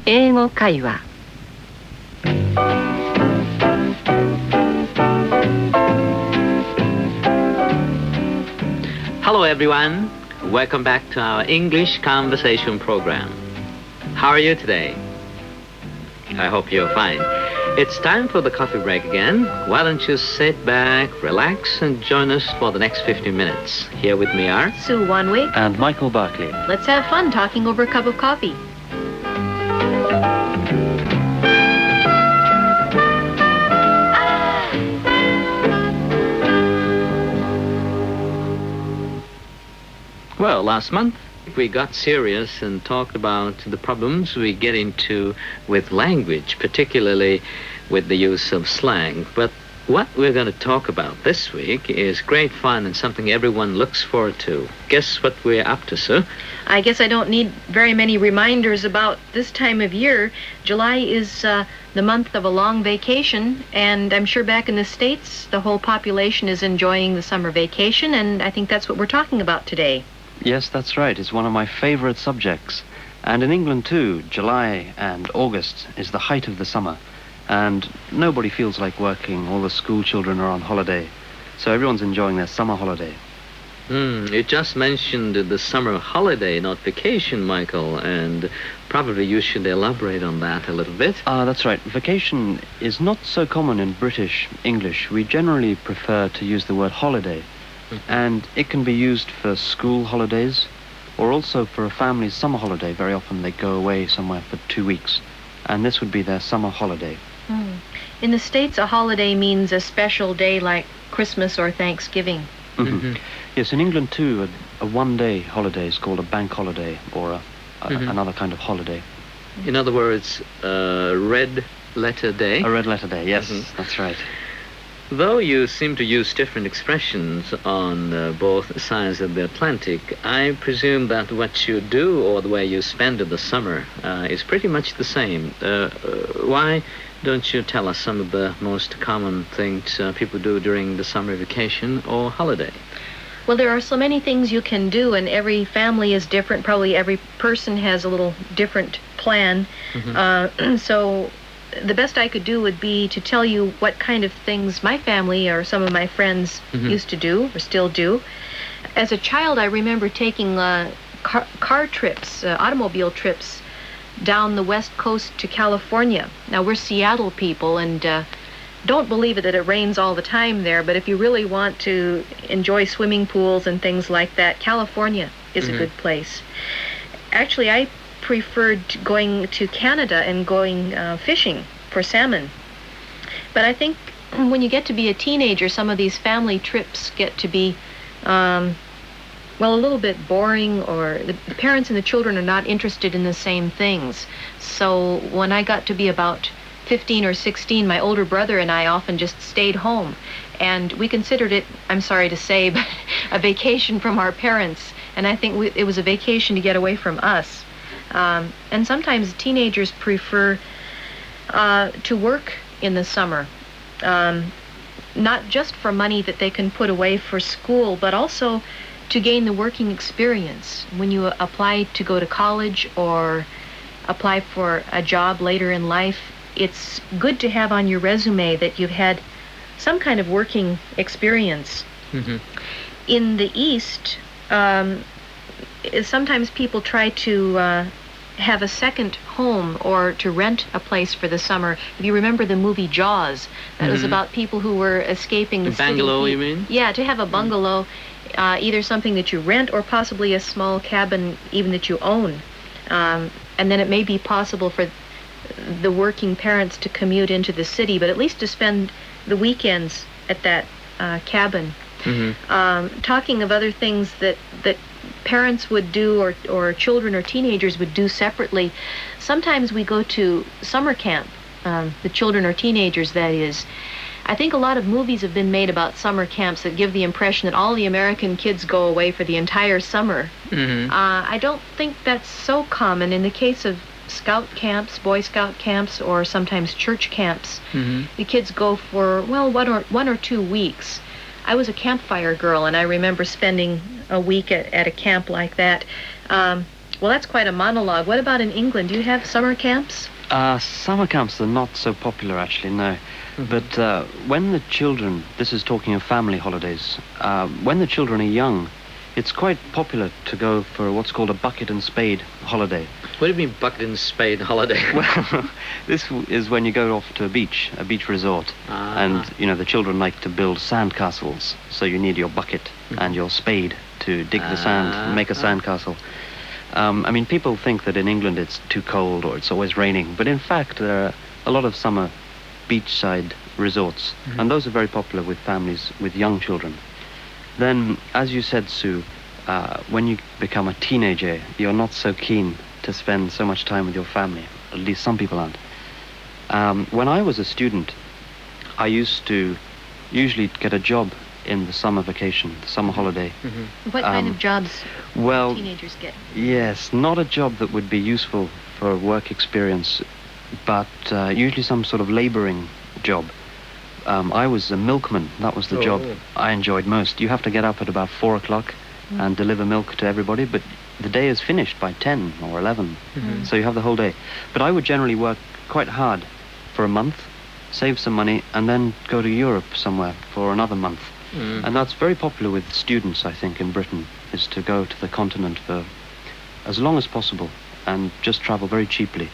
英語会話。Hello everyone, welcome back to our English conversation program. How are you today? I hope you're fine. It's time for the coffee break again. Why don't you sit back, relax, and join us for the next 15 minutes. Here with me are Sue Wanwick and Michael Barkley. Let's have fun talking over a cup of coffee. Well, last month we got serious and talked about the problems we get into with language, particularly with the use of slang. But what we're going to talk about this week is great fun and something everyone looks forward to. Guess what we're up to, Sue? I guess I don't need very many reminders about this time of year. July is the month of a long vacation, and I'm sure back in the States the whole population is enjoying the summer vacation, and I think that's what we're talking about today. Yes, that's right. It's one of my favorite subjects. And in England too, July and August is the height of the summer. And nobody feels like working. All the school children are on holiday. So everyone's enjoying their summer holiday. You just mentioned the summer holiday, not vacation, Michael, and probably you should elaborate on that a little bit. That's right. Vacation is not so common in British English. We generally prefer to use the word holiday. And it can be used for school holidays or also for a family's summer holiday. Very often they go away somewhere for 2 weeks, and this would be their summer holiday. In the States, a holiday means a special day like Christmas or Thanksgiving. Yes, in England too, a one-day holiday is called a bank holiday or another kind of holiday. In other words, red letter day. A red letter day, yes, that's right. Though you seem to use different expressions on both sides of the Atlantic, I presume that what you do or the way you spend the summer is pretty much the same. Why don't you tell us some of the most common things people do during the summer vacation or holiday? Well, there are so many things you can do, and every family is different. Probably every person has a little different plan. So the best I could do would be to tell you what kind of things my family or some of my friends used to do or still do. As a child, I remember taking car trips, automobile trips down the west coast to California. Now, we're Seattle people, and don't believe it that it rains all the time there, but if you really want to enjoy swimming pools and things like that, California is a good place. Actually, I preferred going to Canada and going fishing for salmon. But I think when you get to be a teenager, some of these family trips get to be, a little bit boring, or the parents and the children are not interested in the same things. So when I got to be about 15 or 16, my older brother and I often just stayed home. And we considered it, I'm sorry to say, but a vacation from our parents. And I think it was a vacation to get away from us. And sometimes teenagers prefer to work in the summer, not just for money that they can put away for school, but also to gain the working experience. When you apply to go to college or apply for a job later in life, it's good to have on your resume that you've had some kind of working experience. In the East, sometimes people try to have a second home or to rent a place for the summer. If you remember the movie Jaws, that was about people who were escaping the city. Bungalow, you mean? Yeah, to have a bungalow, either something that you rent or possibly a small cabin even that you own. And then it may be possible for the working parents to commute into the city, but at least to spend the weekends at that cabin. Talking of other things that parents would do or children or teenagers would do separately, sometimes we go to summer camp, the children or teenagers, that is. I think a lot of movies have been made about summer camps that give the impression that all the American kids go away for the entire summer. I don't think that's so common. In the case of scout camps, Boy Scout camps, or sometimes church camps, the kids go for, 1 or 2 weeks. I was a campfire girl, and I remember spending a week at a camp like that. Well, that's quite a monologue. What about in England? Do you have summer camps? Summer camps are not so popular, actually, no. But when the children, this is talking of family holidays, when the children are young, it's quite popular to go for what's called a bucket and spade holiday. What do you mean bucket and spade holiday? Well, this is when you go off to a beach resort. And, the children like to build sand castles. So you need your bucket and your spade to dig the sand and make a sand castle. People think that in England it's too cold or it's always raining. But in fact, there are a lot of summer beachside resorts. And those are very popular with families with young children. Then, as you said, Sue, when you become a teenager, you're not so keen to spend so much time with your family. At least some people aren't. When I was a student, I used to usually get a job in the summer vacation, the summer holiday. What kind of jobs well, teenagers get? Yes, not a job that would be useful for work experience, but usually some sort of labouring job. I was a milkman. That was the job I enjoyed most. You have to get up at about 4 o'clock and deliver milk to everybody, but the day is finished by 10 or 11, so you have the whole day. But I would generally work quite hard for a month, save some money, and then go to Europe somewhere for another month. And that's very popular with students, I think, in Britain, is to go to the continent for as long as possible and just travel very cheaply.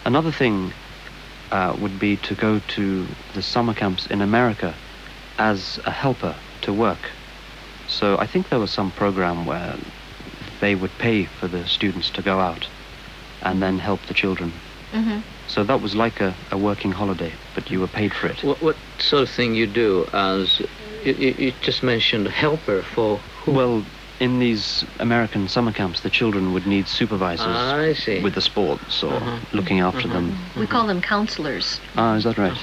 Another thing would be to go to the summer camps in America as a helper to work. So I think there was some program where they would pay for the students to go out and then help the children. So that was like a working holiday, but you were paid for it. What sort of thing you do? As you just mentioned, helper for who? Well, in these American summer camps, the children would need supervisors with the sports or looking after them. We call them counselors. Is that right?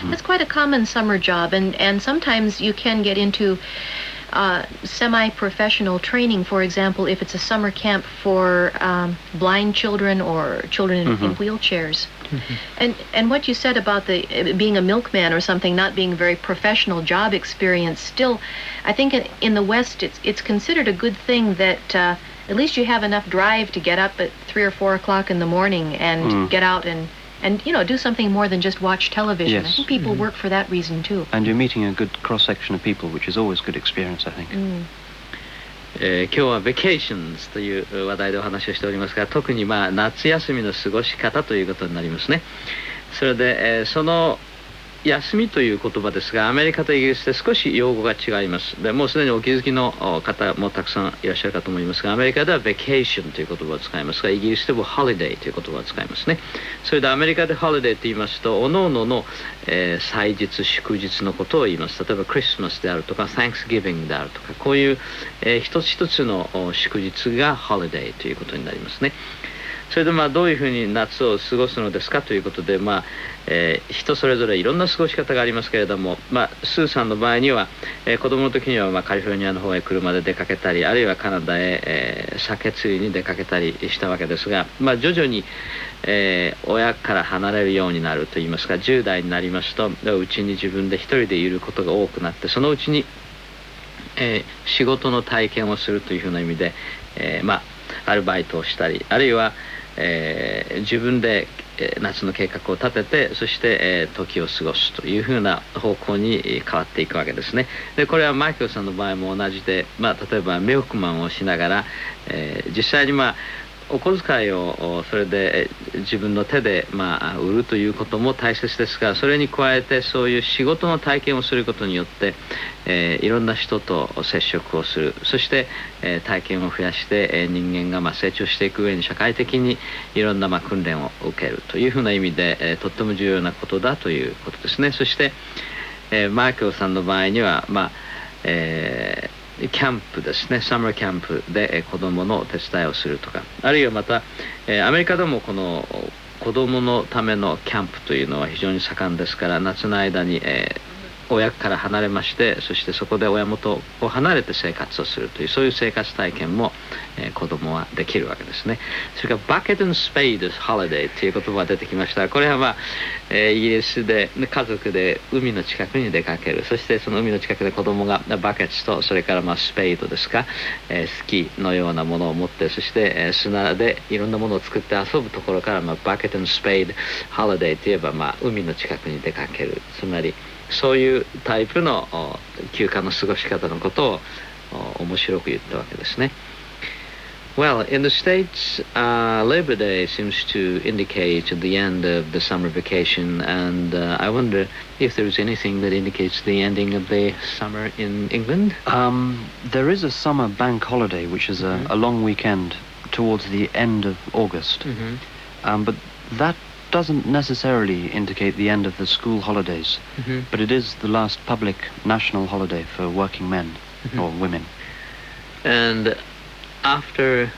That's quite a common summer job, and sometimes you can get into semi-professional training. For example, if it's a summer camp for blind children or children in wheelchairs. And what you said about being a milkman or something not being a very professional job experience, still, I think in the West it's considered a good thing that at least you have enough drive to get up at 3 or 4 o'clock in the morning and get out and do something more than just watch television. Yes. I think people work for that reason too. And you're meeting a good cross-section of people, which is always good experience, I think. 今日は vacations という話題でお話をしておりますが、特に夏休みの過ごし方ということになりますね。それで、その休みという言葉ですが、アメリカとイギリスで少し用語が違います。でもうすでにお気づきの方もたくさんいらっしゃるかと思いますが、アメリカでは vacation という言葉を使いますが、イギリスでも holiday という言葉を使いますね。それでアメリカで holiday と言いますと、各々の、祭日祝日のことを言います。例えばクリスマスであるとか Thanksgiving であるとか、こういう、一つ一つの祝日が holiday ということになりますね。それでどういうふうに夏を過ごすのですかということで、人それぞれいろんな過ごし方がありますけれども、スーさんの場合には、子供の時にはカリフォルニアの方へ車で出かけたり、あるいはカナダへ、鮭釣りに出かけたりしたわけですが、徐々に、親から離れるようになるといいますか、10代になりますとうちに自分で一人でいることが多くなって、そのうちに、仕事の体験をするというふうな意味で、アルバイトをしたり、あるいは自分で夏の計画を立てて、そして時を過ごすというふうな方向に変わっていくわけですね。でこれはマイケルさんの場合も同じで、例えばミルクマンをしながら、実際にお小遣いをそれで自分の手で売るということも大切ですが、それに加えてそういう仕事の体験をすることによって、いろんな人と接触をする、そして、体験を増やして、人間が成長していく上に社会的にいろんな訓練を受けるというふうな意味で、とっても重要なことだということですね。そして、マイケルさんの場合にはキャンプですね、サマーキャンプで子どもの手伝いをするとか、あるいはまたアメリカでもこの子どものためのキャンプというのは非常に盛んですから、夏の間に親から離れまして、そしてそこで親元を離れて生活をするという、そういう生活体験も子供はできるわけですね。それからバケット&スペードホリデーという言葉が出てきました。これはイギリスで家族で海の近くに出かける。そしてその海の近くで子供がバケツとそれからスペードですか、スキーのようなものを持って、そして砂でいろんなものを作って遊ぶところからバケット&スペードホリデーといえば海の近くに出かける。つまりそういうタイプの休暇の過ごし方のことを面白く言ったわけですね。Well, in the States, Labor Day seems to indicate the end of the summer vacation, and I wonder if there is anything that indicates the ending of the summer in England? There is a summer bank holiday, which is a long weekend towards the end of August. But that doesn't necessarily indicate the end of the school holidays, but it is the last public national holiday for working men or women. And after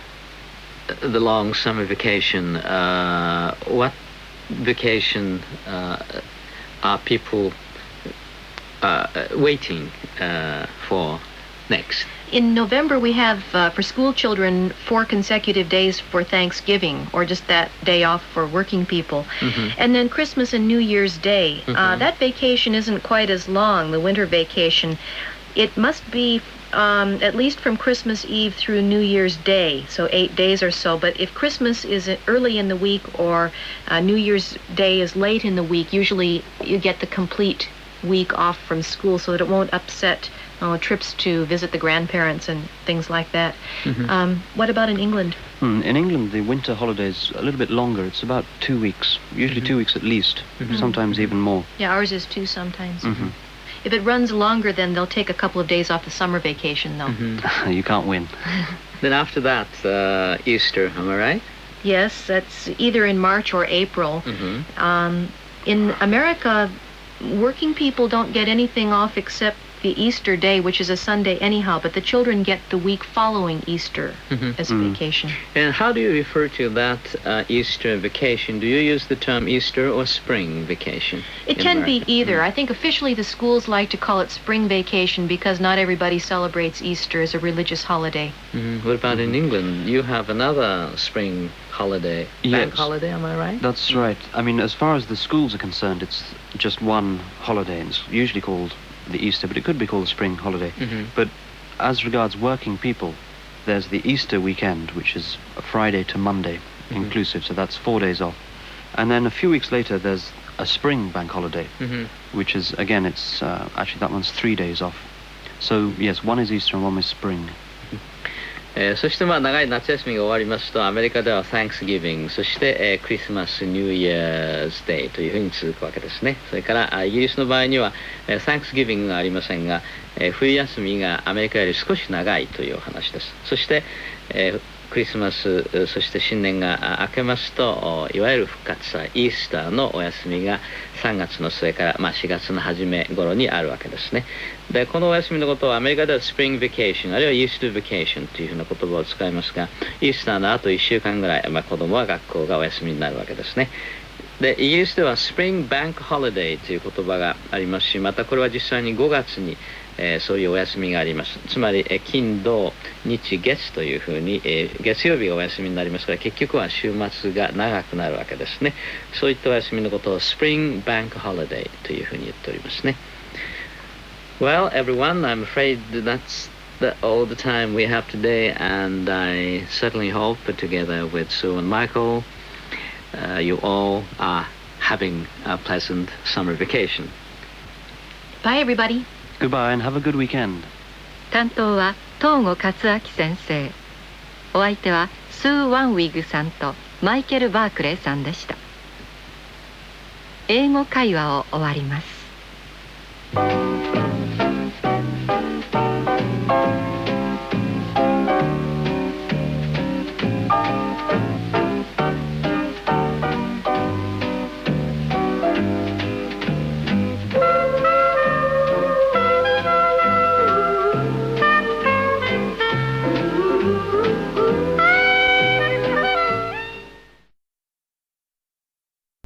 the long summer vacation, what vacation are people waiting for next? In November, we have, for school children, 4 consecutive days for Thanksgiving, or just that day off for working people. And then Christmas and New Year's Day. That vacation isn't quite as long, the winter vacation. It must be at least from Christmas Eve through New Year's Day, so 8 days or so. But if Christmas is early in the week or New Year's Day is late in the week, usually you get the complete week off from school so that it won't upset trips to visit the grandparents and things like that. What about in England? In England, the winter holidays a little bit longer. It's about 2 weeks, usually 2 weeks at least, sometimes even more. Yeah, ours is 2 sometimes. If it runs longer, then they'll take a couple of days off the summer vacation, though. You can't win. Then after that, Easter, am I right? Yes, that's either in March or April. In America, working people don't get anything off except the Easter day, which is a Sunday anyhow, but the children get the week following Easter as a vacation. And how do you refer to that Easter vacation? Do you use the term Easter or spring vacation? It can be either. I think officially the schools like to call it spring vacation because not everybody celebrates Easter as a religious holiday. What about in England? You have another spring holiday, bank holiday, am I right? That's right. I mean, as far as the schools are concerned, it's just one holiday, and it's usually called the Easter, but it could be called a spring holiday. But as regards working people, there's the Easter weekend, which is a Friday to Monday inclusive, so that's 4 days off. And then a few weeks later, there's a spring bank holiday, which is, again, it's actually that one's 3 days off. So, yes, one is Easter and one is spring. そして長い夏休みが終わりますとアメリカでは Thanksgiving そして、クリスマス New Year's Day というふうに続くわけですね。それからイギリスの場合には、Thanksgiving がありませんが、冬休みがアメリカより少し長いというお話です。そして、クリスマスそして新年が明けますといわゆる復活祭イースターのお休みが3月の末から、4月の初め頃にあるわけですね。でこのお休みのことをアメリカではスプリング・バケーションあるいはイースター・バケーションというふうな言葉を使いますがイースターのあと1週間ぐらい、子供は学校がお休みになるわけですね。でイギリスではスプリング・バンク・ホリデーという言葉がありますしまたこれは実際に5月にそういうお休みがあります。つまり金土日月というふうに、月曜日がお休みになりますから結局は週末が長くなるわけですね。そういったお休みのことをスプリングバンクホリデーというふうに言っておりますね。Well, everyone, I'm afraid that's all the time we have today, and I certainly hope that together with Sue and Michael, you all are having a pleasant summer vacation. Bye, everybody. Goodbye and have a good weekend. 担当は東後勝明先生。お相手はスー・ワンウィグさんとマイケル・バークレーさんでした。英語会話を終わります。